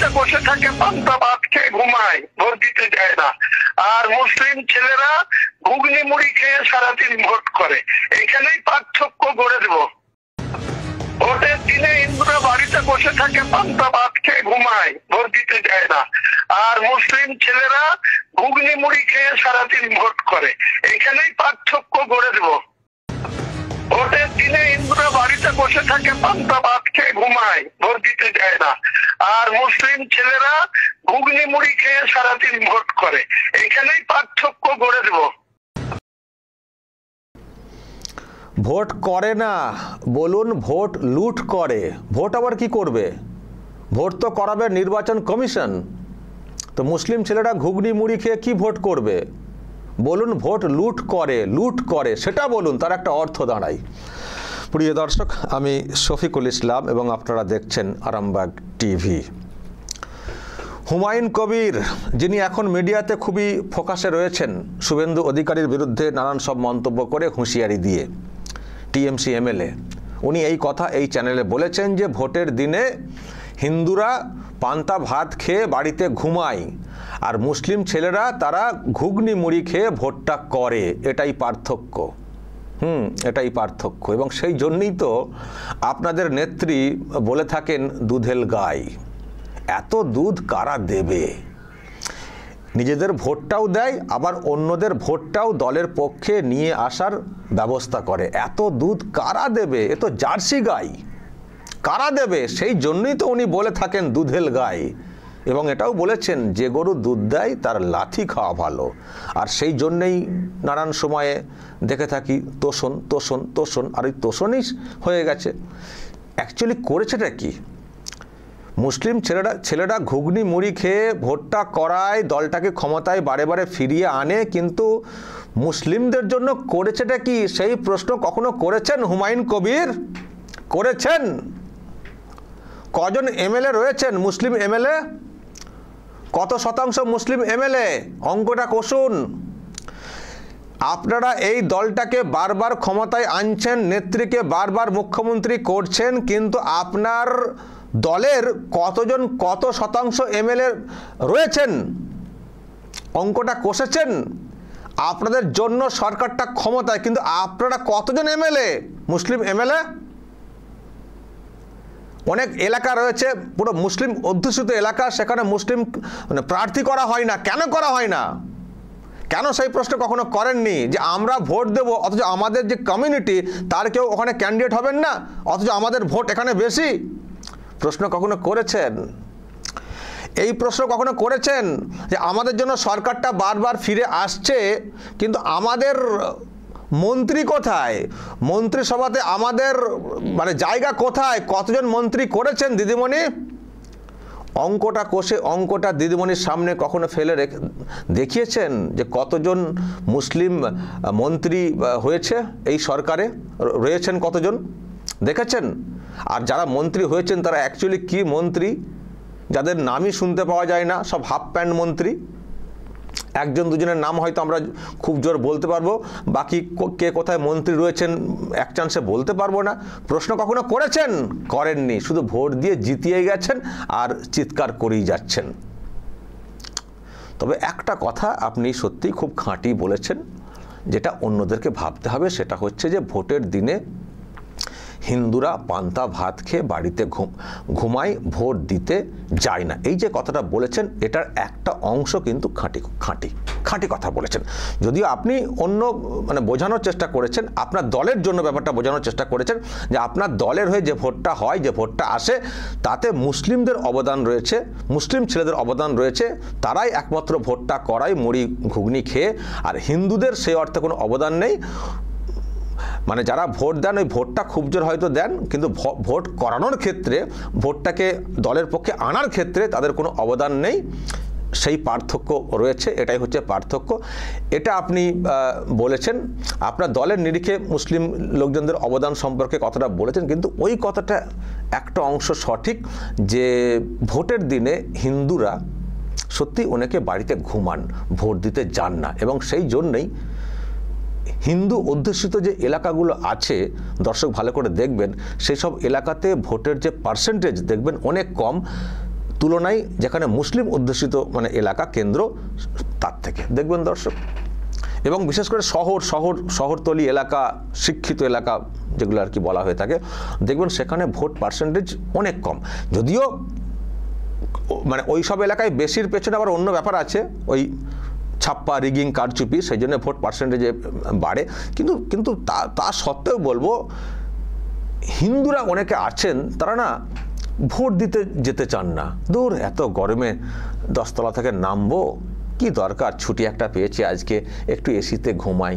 বাড়িতে বসে থাকে, পান্তা ভাত খেয়ে ঘুমায়, ভোট দিতে যায় না। আর মুসলিম ছেলেরা ঘুগনি মুড়ি খেয়ে সারাদিন ভোট করে। এখানেই পার্থক্য গড়ে দেব। ভোটের দিনে হিন্দুরা বাড়িতে বসে থাকে, পান্তা ভাত খেয়ে ঘুমায়, ভোট দিতে যায় না। আর মুসলিম ছেলেরা ঘুগনি মুড়ি খেয়ে সারাদিন ভোট করে। এখানেই পার্থক্য গড়ে দেব। ভোটের দিনে হিন্দুরা বাড়িতে বসে থাকে, পান্তা ভাত খেয়ে ঘুমায়, ভোট দিতে যায় না। আর মুসলিম ছেলেরা ঘুগনি মুড়ি খেয়ে সারাদিন ভোট করে। এখানেই পার্থক্য গড়ে দেব। ভোট করে না বলুন, ভোট লুট করে। ভোট আবার কি করবে? ভোট তো করাবে নির্বাচন কমিশন। তো মুসলিম ছেলেরা ঘুগনি মুড়ি খেয়ে কি ভোট করবে? বলুন, ভোট লুট করে, লুট করে সেটা বলুন, তার একটা অর্থ দাঁড়ায়। প্রিয় দর্শক, আমি শফিকুল ইসলাম এবং আপনারা দেখছেন আরামবাগ টিভি। হুমায়ুন কবির, যিনি এখন মিডিয়াতে খুবই ফোকাসে রয়েছেন, শুভেন্দু অধিকারীর বিরুদ্ধে নানান সব মন্তব্য করে হুঁশিয়ারি দিয়ে, টিএমসি এমএলএ, উনি এই কথা এই চ্যানেলে বলেছেন যে ভোটের দিনে হিন্দুরা পান্তা ভাত খেয়ে বাড়িতে ঘুমায় আর মুসলিম ছেলেরা তারা ঘুগনি মুড়ি খেয়ে ভোটটা করে। এটাই পার্থক্য। এটাই পার্থক্য। এবং সেই জন্যই তো আপনাদের নেত্রী বলে থাকেন দুধেল গাই। এত দুধ কারা দেবে? নিজেদের ভোটটাও দেয়, আবার অন্যদের ভোটটাও দলের পক্ষে নিয়ে আসার ব্যবস্থা করে। এত দুধ কারা দেবে? এ তো জার্সি গাই, কারা দেবে? সেই জন্যই তো উনি বলে থাকেন দুধেল গাই। এবং এটাও বলেছেন যে গরু দুধ দেয় তার লাথি খাওয়া ভালো। আর সেই জন্যেই নানান সময়ে দেখে থাকি তোষণ তোষণ তোষণ, আর ওই তোষণই হয়ে গেছে। অ্যাকচুয়ালি করেছেটা কি? মুসলিম ছেলেরা ঘুগনি মুড়ি খেয়ে ভোটটা করায়, দলটাকে ক্ষমতায় বারে বারে ফিরিয়ে আনে, কিন্তু মুসলিমদের জন্য করেছেটা কি? সেই প্রশ্ন কখনো করেছেন হুমায়ুন কবির? করেছেন? কজন এমএলএ রয়েছেন মুসলিম এমএলএ? কত শতাংশ মুসলিম এমএলএ? অঙ্কটা কষুন। আপনারা এই দলটাকে বারবার ক্ষমতায় আনছেন, নেত্রীকে বারবার মুখ্যমন্ত্রী করছেন, কিন্তু আপনার দলের কতজন, কত শতাংশ এমএলএ রয়েছেন? অঙ্কটা কষেছেন? আপনাদের জন্য সরকারটা ক্ষমতায়, কিন্তু আপনারা কতজন এমএলএ, মুসলিম এমএলএ? অনেক এলাকা রয়েছে পুরো মুসলিম অধ্যুষিত এলাকা, সেখানে মুসলিম প্রার্থী করা হয় না। কেন করা হয় না? কেন সেই প্রশ্ন কখনো করেননি যে আমরা ভোট দেব, অথচ আমাদের যে কমিউনিটি তার কেউ ওখানে ক্যান্ডিডেট হবেন না, অথচ আমাদের ভোট এখানে বেশি? প্রশ্ন কখনো করেছেন? এই প্রশ্ন কখনো করেছেন যে আমাদের জন্য সরকারটা বারবার ফিরে আসছে, কিন্তু আমাদের মন্ত্রী কোথায়? মন্ত্রিসভাতে আমাদের জায়গা কোথায়? কতজন মন্ত্রী করেছেন দিদিমণি? অঙ্কটা কষে অঙ্কটা দিদিমণির সামনে কখনো ফেলে দেখিয়েছেন যে কতজন মুসলিম মন্ত্রী হয়েছে এই সরকারে, রয়েছেন কতজন? দেখেছেন? আর যারা মন্ত্রী হয়েছেন তারা অ্যাকচুয়ালি কি মন্ত্রী, যাদের নামই শুনতে পাওয়া যায় না, সব হাফ প্যান্ট মন্ত্রী। একজন দুজনের নাম হয়তো আমরা খুব জোর বলতে পারবো, বাকি কে কোথায় মন্ত্রী রয়েছেন এক চান্সে বলতে পারবো না। প্রশ্ন কখনো করেছেন? করেননি। শুধু ভোট দিয়ে জিতিয়ে গেছেন আর চিৎকার করেই যাচ্ছেন। তবে একটা কথা আপনি সত্যিই খুব খাঁটি বলেছেন, যেটা অন্যদেরকে ভাবতে হবে, সেটা হচ্ছে যে ভোটের দিনে হিন্দুরা পান্তা ভাত খেয়ে বাড়িতে ঘুমায়, ভোট দিতে যায় না। এই যে কথাটা বলেছেন, এটার একটা অংশ কিন্তু খাঁটি কথা বলেছেন। যদিও আপনি অন্য বোঝানোর চেষ্টা করেছেন, আপনার দলের জন্য ব্যাপারটা বোঝানোর চেষ্টা করেছেন যে আপনার দলের হয়ে যে ভোটটা হয়, যে ভোটটা আসে, তাতে মুসলিমদের অবদান রয়েছে, মুসলিম ছেলেদের অবদান রয়েছে, তারাই একমাত্র ভোটটা করায় মুড়ি ঘুগনি খেয়ে, আর হিন্দুদের সেই অর্থে কোনো অবদান নেই। যারা ভোট দেন ওই ভোটটা খুব জোর হয়তো দেন, কিন্তু ভোট করানোর ক্ষেত্রে, ভোটটাকে দলের পক্ষে আনার ক্ষেত্রে তাদের কোনো অবদান নেই। সেই পার্থক্য রয়েছে, এটাই হচ্ছে পার্থক্য। এটা আপনি বলেছেন, আপনার দলের নিরিখে মুসলিম লোকজনদের অবদান সম্পর্কে কথাটা বলেছেন, কিন্তু ওই কথাটা একটা অংশ সঠিক যে ভোটের দিনে হিন্দুরা সত্যি অনেকে বাড়িতে ঘুমান, ভোট দিতে যান না। এবং সেই জন্যই হিন্দু অধ্যুষিত যে এলাকাগুলো আছে, দর্শক ভালো করে দেখবেন, সেই সব এলাকাতে ভোটের যে পার্সেন্টেজ দেখবেন অনেক কম। তুলনায় যেখানে মুসলিম অধ্যুষিত মানে এলাকা কেন্দ্র তার থেকে দেখবেন দর্শক। এবং বিশেষ করে শহরতলি এলাকা, শিক্ষিত এলাকা যেগুলো আর কি বলা হয়ে থাকে, দেখবেন সেখানে ভোট পার্সেন্টেজ অনেক কম। যদিও মানে ওই সব এলাকায় বেশির পেছনে আবার অন্য ব্যাপার আছে, ওই ছাপ্পা, রিগিং, কারচুপি, সেই জন্য ভোট পার্সেন্টেজে বাড়ে। কিন্তু তা সত্ত্বেও বলবো হিন্দুরা অনেকে আছেন তারা না ভোট দিতে যেতে চান না। দূর, এত গরমে 10তলা থেকে নামবো, কি দরকার, ছুটি একটা পেয়েছি আজকে, একটু এসিতে ঘুমাই।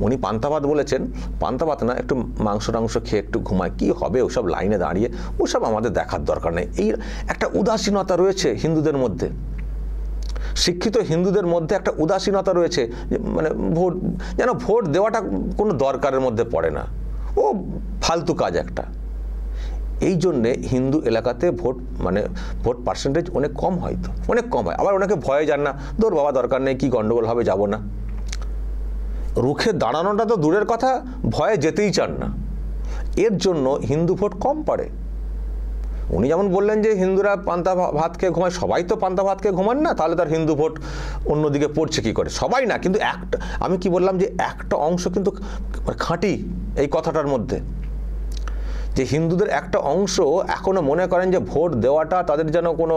উনি পান্তা ভাত বলেছেন, পান্তা ভাত না, একটু মাংস টাংস খেয়ে একটু ঘুমায়, কি হবে ওসব লাইনে দাঁড়িয়ে, ওসব আমাদের দেখার দরকার নেই। এই একটা উদাসীনতা রয়েছে হিন্দুদের মধ্যে, শিক্ষিত হিন্দুদের মধ্যে একটা উদাসীনতা রয়েছে, মানে ভোট যেন ভোট দেওয়াটা কোনো দরকারের মধ্যে পড়ে না, ও ফালতু কাজ একটা। এই জন্যে হিন্দু এলাকাতে ভোট পার্সেন্টেজ অনেক কম, হয়তো অনেক কম হয়। আবার অনেকে ভয়ে যান না, দূর বাবা দরকার নেই, কি গন্ডগোল হবে, যাব না। রুখে দাঁড়ানোটা তো দূরের কথা, ভয়ে যেতেই চান না, এর জন্য হিন্দু ভোট কম পড়ে। উনি যেমন বললেন যে হিন্দুরা পান্তা ভাত খেয়ে ঘুমায়, সবাই তো পান্তা ভাত খেয়ে ঘুমান না, তাহলে তার হিন্দু ভোট অন্যদিকে পড়ছে কি করে? সবাই না, কিন্তু একটা, আমি কি বললাম যে একটা অংশ কিন্তু খাঁটি এই কথাটার মধ্যে, যে হিন্দুদের একটা অংশ এখনো মনে করেন যে ভোট দেওয়াটা তাদের যেন কোনো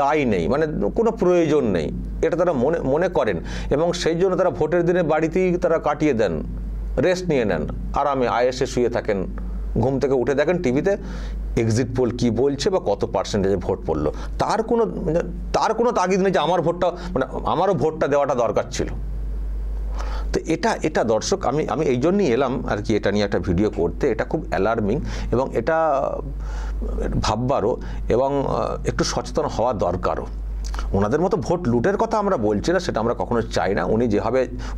দায় নেই, মানে কোনো প্রয়োজন নেই, এটা তারা মনে করেন। এবং সেই জন্য তারা ভোটের দিনে বাড়িতেই তারা কাটিয়ে দেন, রেস্ট নিয়ে নেন, আরামে আয়েসে শুয়ে থাকেন, ঘুম থেকে উঠে দেখেন টিভিতে এক্সিট পোল কি বলছে বা কত পার্সেন্টেজে ভোট পড়লো। তার কোনো তাগিদ নেই যে আমার ভোটটা, মানে আমারও ভোটটা দেওয়াটা দরকার ছিল। তো এটা দর্শক, আমি এই জন্যই এলাম আর কি এটা নিয়ে একটা ভিডিও করতে। এটা খুব অ্যালার্মিং এবং এটা ভাববারও এবং একটু সচেতন হওয়া দরকারও। ওনাদের মতো ভোট লুটের কথা আমরা বলছি না, সেটা আমরা কখনো চাই না।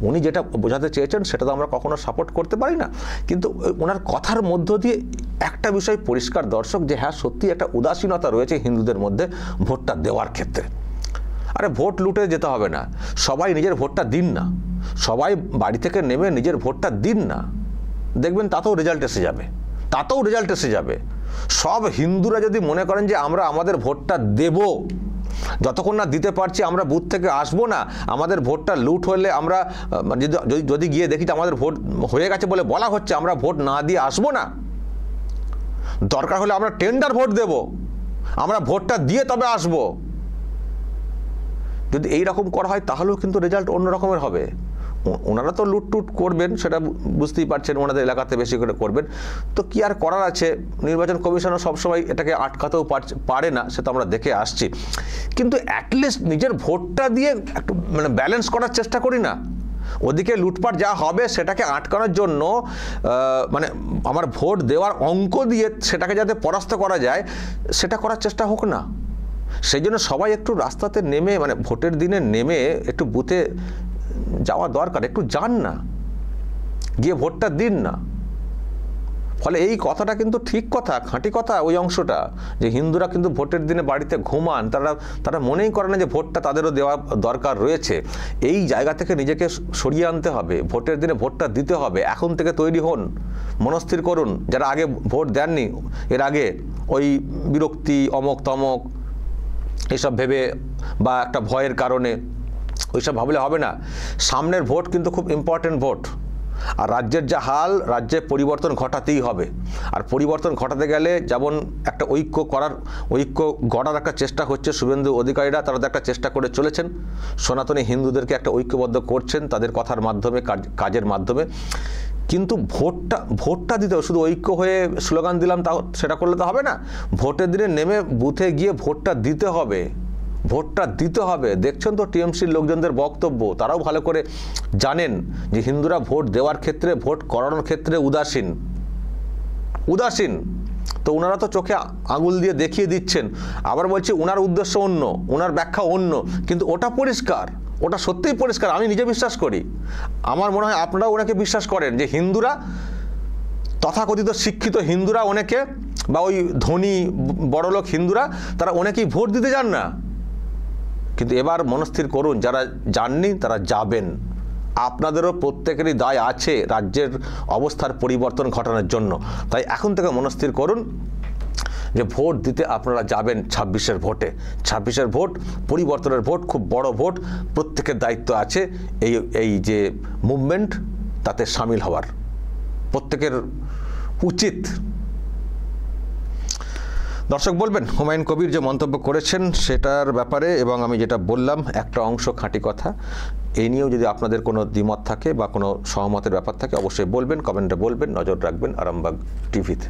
উনি যেটা বোঝাতে চেয়েছেন সেটা তো আমরা কখনো সাপোর্ট করতে পারি না, কিন্তু ওনার কথার মধ্য দিয়ে একটা বিষয় পরিষ্কার দর্শক, যে হ্যাঁ সত্যি একটা উদাসীনতা রয়েছে হিন্দুদের মধ্যে ভোটটা দেওয়ার ক্ষেত্রে। আরে ভোট লুটে যেতে হবে না, সবাই নিজের ভোটটা দিন না, সবাই বাড়ি থেকে নেমে নিজের ভোটটা দিন না, দেখবেন তাতেও রেজাল্ট এসে যাবে। সব হিন্দুরা যদি মনে করেন যে আমরা আমাদের ভোটটা দেব, যতক্ষণ না দিতে পারছি আমরা বুথ থেকে আসবো না, আমাদের ভোটটা লুট হলে আমরা যদি গিয়ে দেখি যে আমাদের ভোট হয়ে গেছে বলে বলা হচ্ছে, আমরা ভোট না দিয়ে আসবো না, দরকার হলে আমরা টেন্ডার ভোট দেব, আমরা ভোটটা দিয়ে তবে আসবো, যদি এই রকম করা হয় তাহলেও কিন্তু রেজাল্ট অন্য রকমের হবে। ওনারা তো লুটটুট করবেন, সেটা বুঝতেই পারছেন, ওনাদের এলাকাতে বেশি করে করবেন, তো কি আর করার আছে। নির্বাচন কমিশনও সবসময় এটাকে আটকাতেও পারে না, সেটা আমরা দেখে আসছি। কিন্তু অ্যাটলিস্ট নিজের ভোটটা দিয়ে একটু মানে ব্যালেন্স করার চেষ্টা করি না। ওদিকে লুটপাট যা হবে সেটাকে আটকানোর জন্য মানে আমার ভোট দেওয়ার অঙ্ক দিয়ে সেটাকে যাতে পরাস্ত করা যায়, সেটা করার চেষ্টা হোক না। সেই জন্য সবাই একটু রাস্তাতে নেমে, মানে ভোটের দিনে নেমে একটু বুথে যাওয়া দরকার, একটু যান না, গিয়ে ভোটটা দিন না। ফলে এই কথাটা কিন্তু ঠিক কথা, খাঁটি কথা, ওই অংশটা, যে হিন্দুরা কিন্তু ভোটের দিনে বাড়িতে ঘুমান, তারা মনেই করে না যে ভোটটা তাদেরও দেওয়া দরকার রয়েছে। এই জায়গা থেকে নিজেকে সরিয়ে আনতে হবে, ভোটের দিনে ভোটটা দিতে হবে। এখন থেকে তৈরি হন, মনস্থির করুন। যারা আগে ভোট দেননি, এর আগে ওই বিরক্তি, অমক তমক এসব ভেবে বা একটা ভয়ের কারণে ওইসব ভাবলে হবে না। সামনের ভোট কিন্তু খুব ইম্পর্টেন্ট ভোট, আর রাজ্যের যা হাল, রাজ্যে পরিবর্তন ঘটাতেই হবে। আর পরিবর্তন ঘটাতে গেলে যেমন একটা ঐক্য গড়ার একটা চেষ্টা হচ্ছে, শুভেন্দু অধিকারীরা তারা একটা চেষ্টা করে চলেছেন, সনাতনী হিন্দুদেরকে একটা ঐক্যবদ্ধ করছেন তাদের কথার মাধ্যমে, কাজের মাধ্যমে। কিন্তু ভোটটা দিতে হবে, শুধু ঐক্য হয়ে স্লোগান দিলাম তাও সেটা করলে তো হবে না। ভোটের দিনে নেমে বুথে গিয়ে ভোটটা দিতে হবে। দেখছেন তো টিএমসির লোকজনদের বক্তব্য, তারাও ভালো করে জানেন যে হিন্দুরা ভোট দেওয়ার ক্ষেত্রে, ভোট করানোর ক্ষেত্রে উদাসীন। তো ওনারা তো চোখে আঙুল দিয়ে দেখিয়ে দিচ্ছেন। আবার বলছি ওনার উদ্দেশ্য অন্য, ওনার ব্যাখ্যা অন্য, কিন্তু ওটা পরিষ্কার, ওটা সত্যিই পরিষ্কার। আমি নিজে বিশ্বাস করি, আমার মনে হয় আপনারাও ওনাকে বিশ্বাস করেন যে হিন্দুরা, তথাকথিত শিক্ষিত হিন্দুরা অনেকে, বা ওই ধনী বড়লোক হিন্দুরা, তারা অনেকেই ভোট দিতে যান না। কিন্তু এবার মনস্থির করুন, যারা যাননি তারা যাবেন। আপনাদেরও প্রত্যেকেরই দায় আছে রাজ্যের অবস্থার পরিবর্তন ঘটানোর জন্য। তাই এখন থেকে মনস্থির করুন যে ভোট দিতে আপনারা যাবেন 26-এর ভোটে। 26-এর ভোট পরিবর্তনের ভোট, খুব বড় ভোট, প্রত্যেকের দায়িত্ব আছে এই যে মুভমেন্ট তাতে সামিল হওয়ার, প্রত্যেকের উচিত। দর্শক বলবেন হুমায়ুন কবির যে মন্তব্য করেছেন সেটার ব্যাপারে, এবং আমি যেটা বললাম একটা অংশ খাঁটি কথা, এই নিয়েও যদি আপনাদের কোনো দ্বিমত থাকে বা কোনো সহমতের ব্যাপার থাকে অবশ্যই বলবেন, কমেন্টে বলবেন, নজর রাখবেন আরামবাগ টিভিতে।